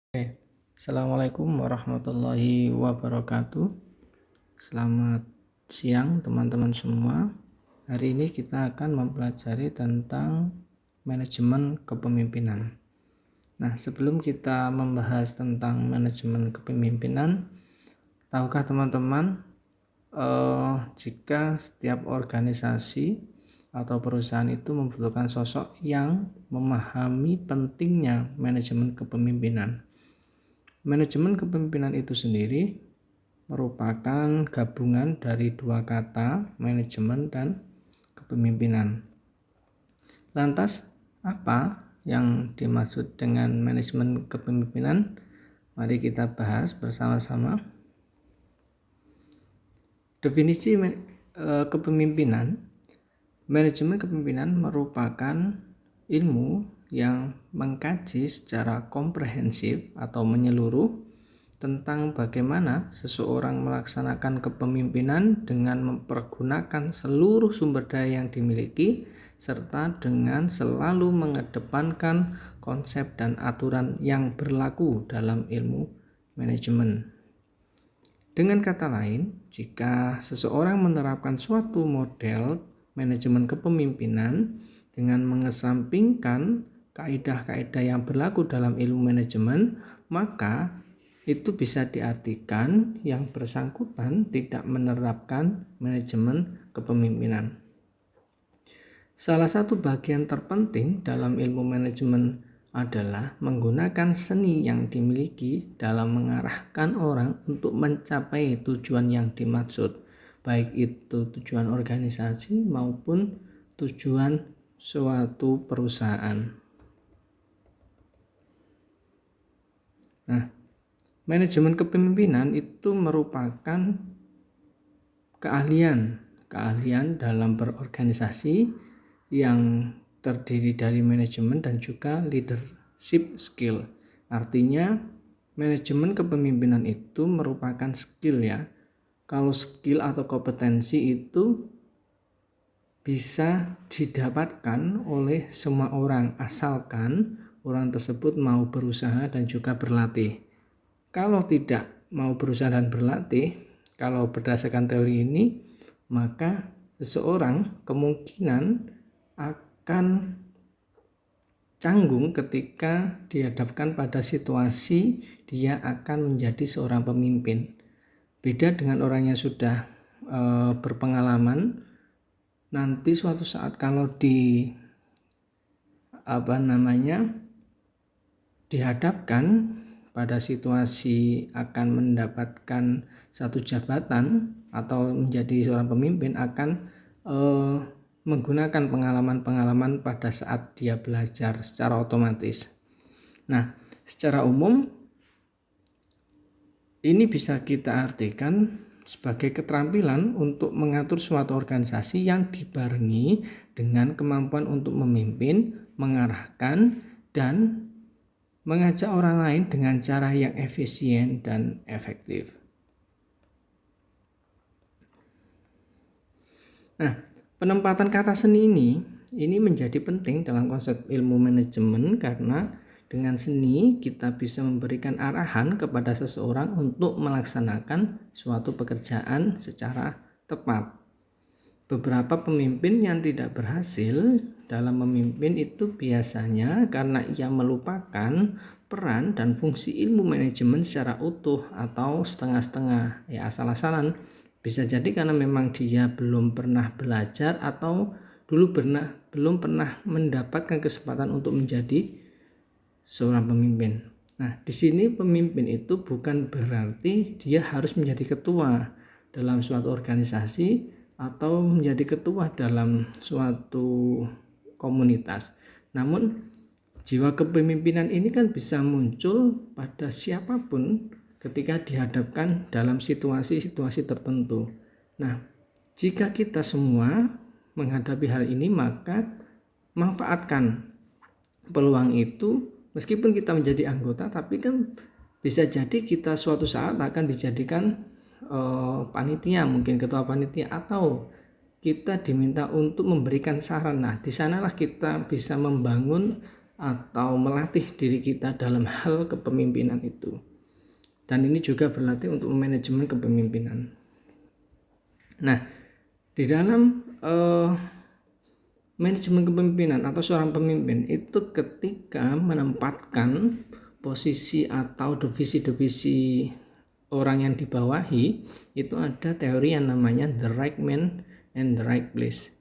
Oke, Assalamualaikum warahmatullahi wabarakatuh. Selamat siang teman-teman semua. Hari ini kita akan mempelajari tentang manajemen kepemimpinan. Nah, sebelum kita membahas tentang manajemen kepemimpinan, tahukah teman-teman jika setiap organisasi atau perusahaan itu membutuhkan sosok yang memahami pentingnya manajemen kepemimpinan. Manajemen kepemimpinan itu sendiri merupakan gabungan dari dua kata, manajemen dan kepemimpinan. Lantas, apa yang dimaksud dengan manajemen kepemimpinan? Mari kita bahas bersama-sama. Definisi kepemimpinan. Manajemen kepemimpinan merupakan ilmu yang mengkaji secara komprehensif atau menyeluruh tentang bagaimana seseorang melaksanakan kepemimpinan dengan mempergunakan seluruh sumber daya yang dimiliki serta dengan selalu mengedepankan konsep dan aturan yang berlaku dalam ilmu manajemen. Dengan kata lain, jika seseorang menerapkan suatu model manajemen kepemimpinan dengan mengesampingkan kaidah-kaidah yang berlaku dalam ilmu manajemen, maka itu bisa diartikan yang bersangkutan tidak menerapkan manajemen kepemimpinan. Salah satu bagian terpenting dalam ilmu manajemen adalah menggunakan seni yang dimiliki dalam mengarahkan orang untuk mencapai tujuan yang dimaksud, baik itu tujuan organisasi maupun tujuan suatu perusahaan. Nah, manajemen kepemimpinan itu merupakan keahlian dalam berorganisasi yang terdiri dari manajemen dan juga leadership skill. Artinya, manajemen kepemimpinan itu merupakan skill ya. Kalau skill atau kompetensi itu bisa didapatkan oleh semua orang asalkan orang tersebut mau berusaha dan juga berlatih. Kalau tidak mau berusaha dan berlatih, kalau berdasarkan teori ini, maka seseorang kemungkinan akan canggung ketika dihadapkan pada situasi dia akan menjadi seorang pemimpin. Beda dengan orang yang sudah berpengalaman, nanti suatu saat kalau dihadapkan pada situasi akan mendapatkan satu jabatan atau menjadi seorang pemimpin akan menggunakan pengalaman-pengalaman pada saat dia belajar secara otomatis. Nah, secara umum ini bisa kita artikan sebagai keterampilan untuk mengatur suatu organisasi yang dibarengi dengan kemampuan untuk memimpin, mengarahkan, dan mengajak orang lain dengan cara yang efisien dan efektif. Nah, penempatan kata seni ini menjadi penting dalam konsep ilmu manajemen karena dengan seni kita bisa memberikan arahan kepada seseorang untuk melaksanakan suatu pekerjaan secara tepat. Beberapa pemimpin yang tidak berhasil dalam memimpin itu biasanya karena ia melupakan peran dan fungsi ilmu manajemen secara utuh atau setengah-setengah, ya asal-asalan. Bisa jadi karena memang dia belum pernah belajar atau belum pernah mendapatkan kesempatan untuk menjadi seorang pemimpin. Nah, di sini pemimpin itu bukan berarti dia harus menjadi ketua dalam suatu organisasi atau menjadi ketua dalam suatu komunitas. Namun, jiwa kepemimpinan ini kan bisa muncul pada siapapun ketika dihadapkan dalam situasi-situasi tertentu. Nah, jika kita semua menghadapi hal ini, maka manfaatkan peluang itu. Meskipun kita menjadi anggota, tapi kan bisa jadi kita suatu saat akan dijadikan panitia, mungkin ketua panitia, atau kita diminta untuk memberikan saran. Nah, di sanalah kita bisa membangun atau melatih diri kita dalam hal kepemimpinan itu. Dan ini juga berlatih untuk manajemen kepemimpinan. Nah, di dalam manajemen kepemimpinan atau seorang pemimpin itu ketika menempatkan posisi atau divisi-divisi orang yang dibawahi, itu ada teori yang namanya the right man and the right place.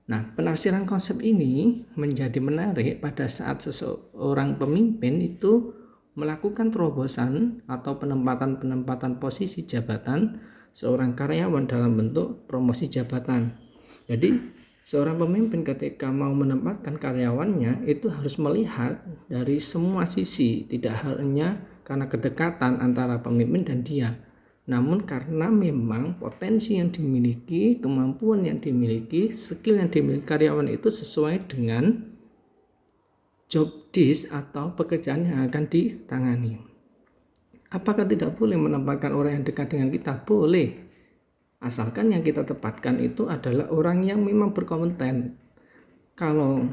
Nah, penafsiran konsep ini menjadi menarik pada saat seseorang pemimpin itu melakukan terobosan atau penempatan posisi jabatan seorang karyawan dalam bentuk promosi jabatan. Jadi, seorang pemimpin ketika mau menempatkan karyawannya itu harus melihat dari semua sisi, tidak hanya karena kedekatan antara pemimpin dan dia, namun karena memang potensi yang dimiliki, kemampuan yang dimiliki, skill yang dimiliki karyawan itu sesuai dengan job desk atau pekerjaan yang akan ditangani. Apakah tidak boleh menempatkan orang yang dekat dengan kita? Boleh. Asalkan yang kita tempatkan itu adalah orang yang memang berkompeten. Kalau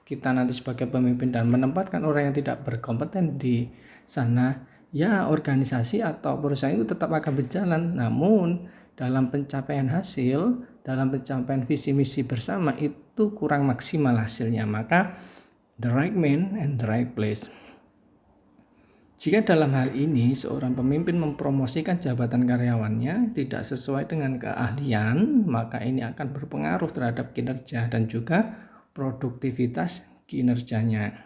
kita nanti sebagai pemimpin dan menempatkan orang yang tidak berkompeten di sana, ya organisasi atau perusahaan itu tetap akan berjalan. Namun dalam pencapaian hasil, dalam pencapaian visi misi bersama itu kurang maksimal hasilnya. Maka the right man and the right place. Jika dalam hal ini seorang pemimpin mempromosikan jabatan karyawannya tidak sesuai dengan keahlian, maka ini akan berpengaruh terhadap kinerja dan juga produktivitas kinerjanya.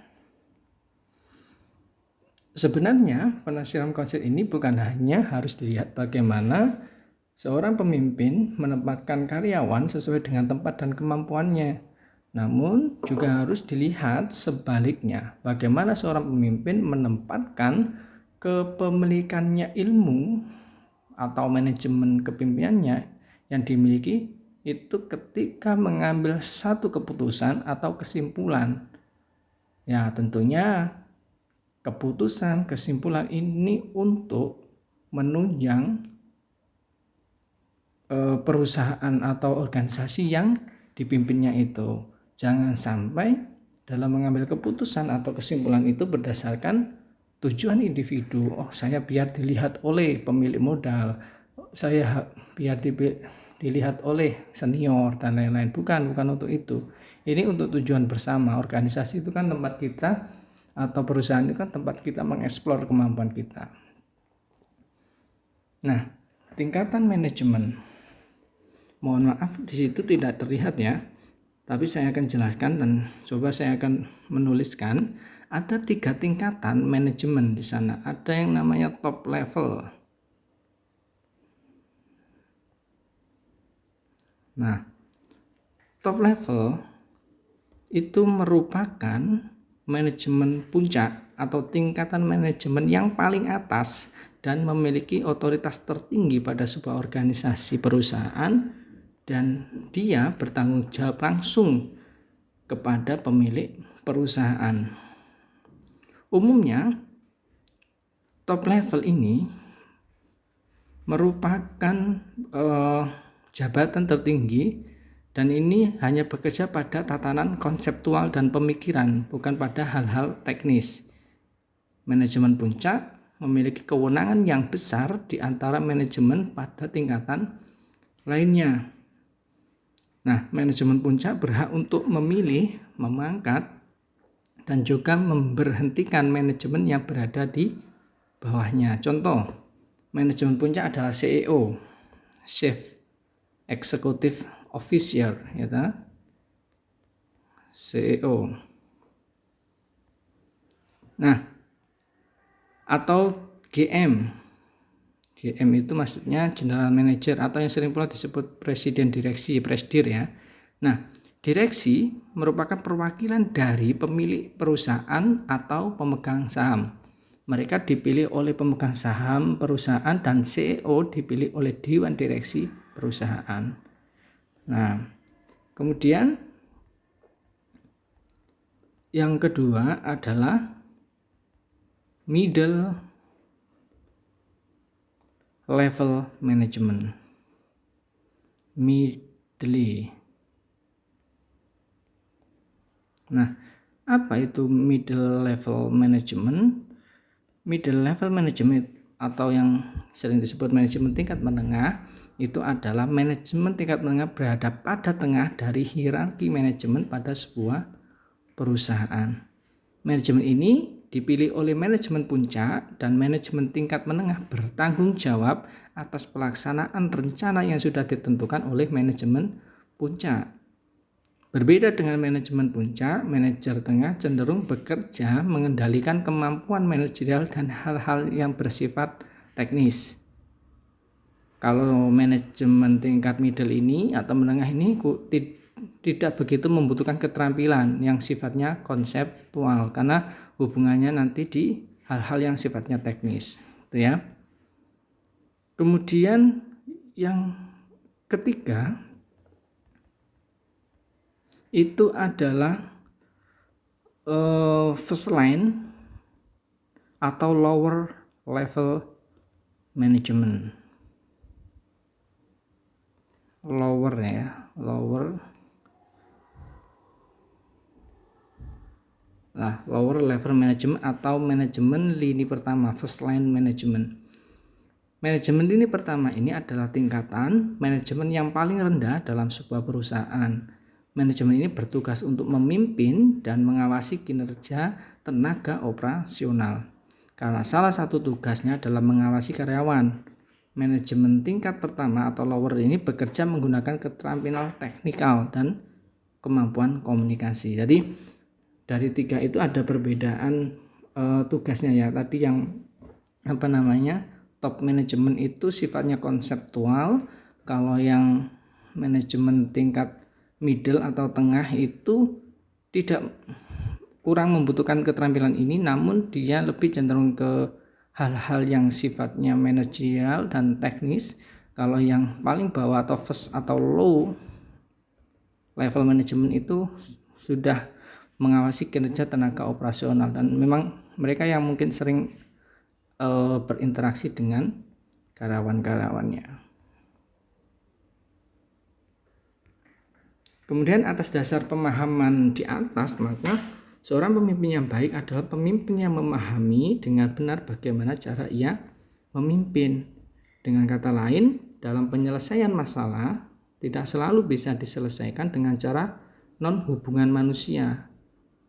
Sebenarnya penafsiran konsep ini bukan hanya harus dilihat bagaimana seorang pemimpin menempatkan karyawan sesuai dengan tempat dan kemampuannya, namun juga harus dilihat sebaliknya, bagaimana seorang pemimpin menempatkan kepemilikannya ilmu atau manajemen kepemimpinannya yang dimiliki itu ketika mengambil satu keputusan atau kesimpulan. Ya, tentunya keputusan, kesimpulan ini untuk menunjang perusahaan atau organisasi yang dipimpinnya itu. Jangan sampai dalam mengambil keputusan atau kesimpulan itu berdasarkan tujuan individu. Oh, saya biar dilihat oleh pemilik modal, saya biar dilihat oleh senior dan lain-lain. Bukan untuk itu. Ini untuk tujuan bersama. Organisasi itu kan tempat kita, atau perusahaan itu kan tempat kita mengeksplor kemampuan kita. Nah, tingkatan manajemen. Mohon maaf di situ tidak terlihat ya. Tapi saya akan jelaskan dan coba saya akan menuliskan ada 3 tingkatan manajemen di sana. Ada yang namanya top level. Nah, top level itu merupakan manajemen puncak atau tingkatan manajemen yang paling atas dan memiliki otoritas tertinggi pada sebuah organisasi perusahaan, dan dia bertanggung jawab langsung kepada pemilik perusahaan. Umumnya top level ini merupakan jabatan tertinggi dan ini hanya bekerja pada tatanan konseptual dan pemikiran, bukan pada hal-hal teknis. Manajemen puncak memiliki kewenangan yang besar di antara manajemen pada tingkatan lainnya. Nah, manajemen puncak berhak untuk memilih, memangkat, dan juga memberhentikan manajemen yang berada di bawahnya. Contoh, manajemen puncak adalah CEO, Chief Executive Officer, ya, CEO. Nah, atau GM. GM itu maksudnya General Manager atau yang sering pula disebut Presiden Direksi, Presdir ya. Nah, direksi merupakan perwakilan dari pemilik perusahaan atau pemegang saham. Mereka dipilih oleh pemegang saham perusahaan dan CEO dipilih oleh Dewan Direksi perusahaan. Nah, kemudian yang kedua adalah middle level management. Middle. Nah, Apa itu middle level management? Middle level management atau yang sering disebut manajemen tingkat menengah itu adalah manajemen tingkat menengah berada pada tengah dari hierarki manajemen pada sebuah perusahaan. Manajemen ini dipilih oleh manajemen puncak dan manajemen tingkat menengah bertanggung jawab atas pelaksanaan rencana yang sudah ditentukan oleh manajemen puncak. Berbeda dengan manajemen puncak, manajer tengah cenderung bekerja mengendalikan kemampuan manajerial dan hal-hal yang bersifat teknis. Kalau manajemen tingkat middle ini atau menengah ini tidak begitu membutuhkan keterampilan yang sifatnya konseptual karena hubungannya nanti di hal-hal yang sifatnya teknis, gitu ya. Kemudian yang ketiga itu adalah first line atau lower level management. Lower level management atau manajemen lini pertama, first line management. Manajemen lini pertama ini adalah tingkatan manajemen yang paling rendah dalam sebuah perusahaan. Manajemen ini bertugas untuk memimpin dan mengawasi kinerja tenaga operasional. Karena salah satu tugasnya adalah mengawasi karyawan. Manajemen tingkat pertama atau lower ini bekerja menggunakan keterampilan teknikal dan kemampuan komunikasi. Jadi dari tiga itu ada perbedaan tugasnya ya. Tadi yang top manajemen itu sifatnya konseptual. Kalau yang manajemen tingkat middle atau tengah itu tidak kurang membutuhkan keterampilan ini, namun dia lebih cenderung ke hal-hal yang sifatnya manajerial dan teknis. Kalau yang paling bawah atau first atau low level management itu sudah mengawasi kinerja tenaga operasional dan memang mereka yang mungkin sering berinteraksi dengan karyawan-karyawannya. Kemudian atas dasar pemahaman di atas, maka seorang pemimpin yang baik adalah pemimpin yang memahami dengan benar bagaimana cara ia memimpin. Dengan kata lain, dalam penyelesaian masalah tidak selalu bisa diselesaikan dengan cara non-hubungan manusia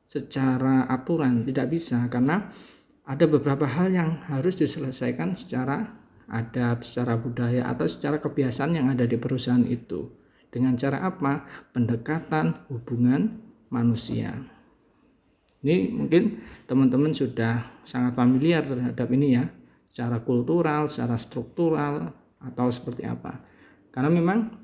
secara aturan, tidak bisa, karena ada beberapa hal yang harus diselesaikan secara adat, secara budaya, atau secara kebiasaan yang ada di perusahaan itu. Dengan cara apa? Pendekatan hubungan manusia. Ini mungkin teman-teman sudah sangat familiar terhadap ini ya, secara kultural, secara struktural, atau seperti apa. Karena memang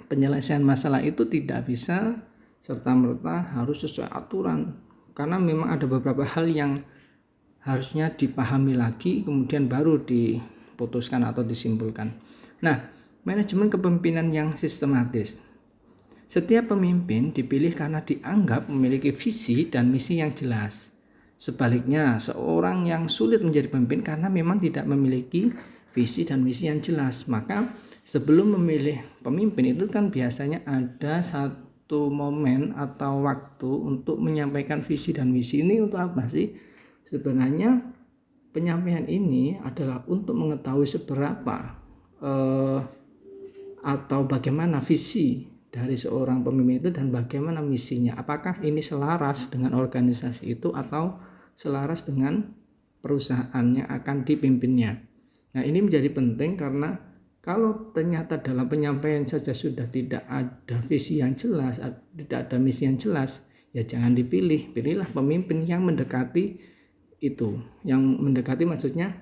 penyelesaian masalah itu tidak bisa serta-merta harus sesuai aturan. Karena memang ada beberapa hal yang harusnya dipahami lagi, kemudian baru diputuskan atau disimpulkan. Nah, manajemen kepemimpinan yang sistematis. Setiap pemimpin dipilih karena dianggap memiliki visi dan misi yang jelas. Sebaliknya, seorang yang sulit menjadi pemimpin karena memang tidak memiliki visi dan misi yang jelas. Maka sebelum memilih pemimpin itu kan biasanya ada satu momen atau waktu untuk menyampaikan visi dan misi. Ini untuk apa sih? Sebenarnya penyampaian ini adalah untuk mengetahui seberapa atau bagaimana visi dari seorang pemimpin itu dan bagaimana misinya. Apakah ini selaras dengan organisasi itu atau selaras dengan perusahaan yang akan dipimpinnya. Nah, ini menjadi penting karena kalau ternyata dalam penyampaian saja sudah tidak ada visi yang jelas, tidak ada misi yang jelas, ya jangan dipilih. Pilihlah pemimpin yang mendekati itu. Yang mendekati maksudnya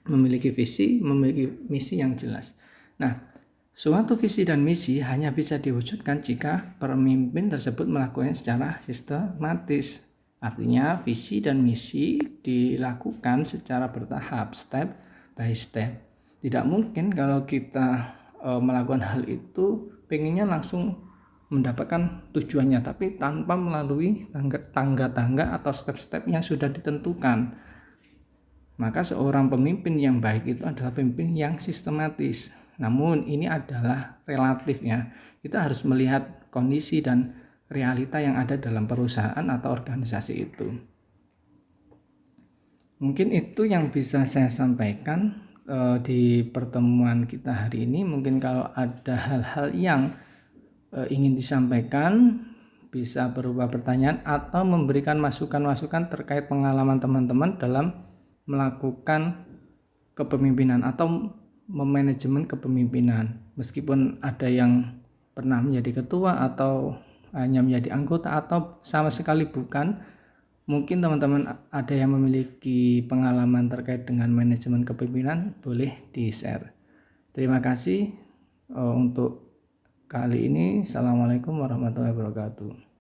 memiliki visi, memiliki misi yang jelas. Nah, suatu visi dan misi hanya bisa diwujudkan jika pemimpin tersebut melakukannya secara sistematis. Artinya visi dan misi dilakukan secara bertahap, step by step. Tidak mungkin kalau kita melakukan hal itu pengennya langsung mendapatkan tujuannya, tapi tanpa melalui tangga-tangga atau step-step yang sudah ditentukan. Maka seorang pemimpin yang baik itu adalah pemimpin yang sistematis. Namun ini adalah relatif ya. Kita harus melihat kondisi dan realita yang ada dalam perusahaan atau organisasi itu. Mungkin itu yang bisa saya sampaikan di pertemuan kita hari ini. Mungkin kalau ada hal-hal yang ingin disampaikan, bisa berupa pertanyaan atau memberikan masukan-masukan terkait pengalaman teman-teman dalam melakukan kepemimpinan atau memanajemen kepemimpinan. Meskipun ada yang pernah menjadi ketua atau hanya menjadi anggota atau sama sekali bukan, mungkin teman-teman ada yang memiliki pengalaman terkait dengan manajemen kepemimpinan, boleh di-share. Terima kasih untuk kali ini. Assalamualaikum warahmatullahi wabarakatuh.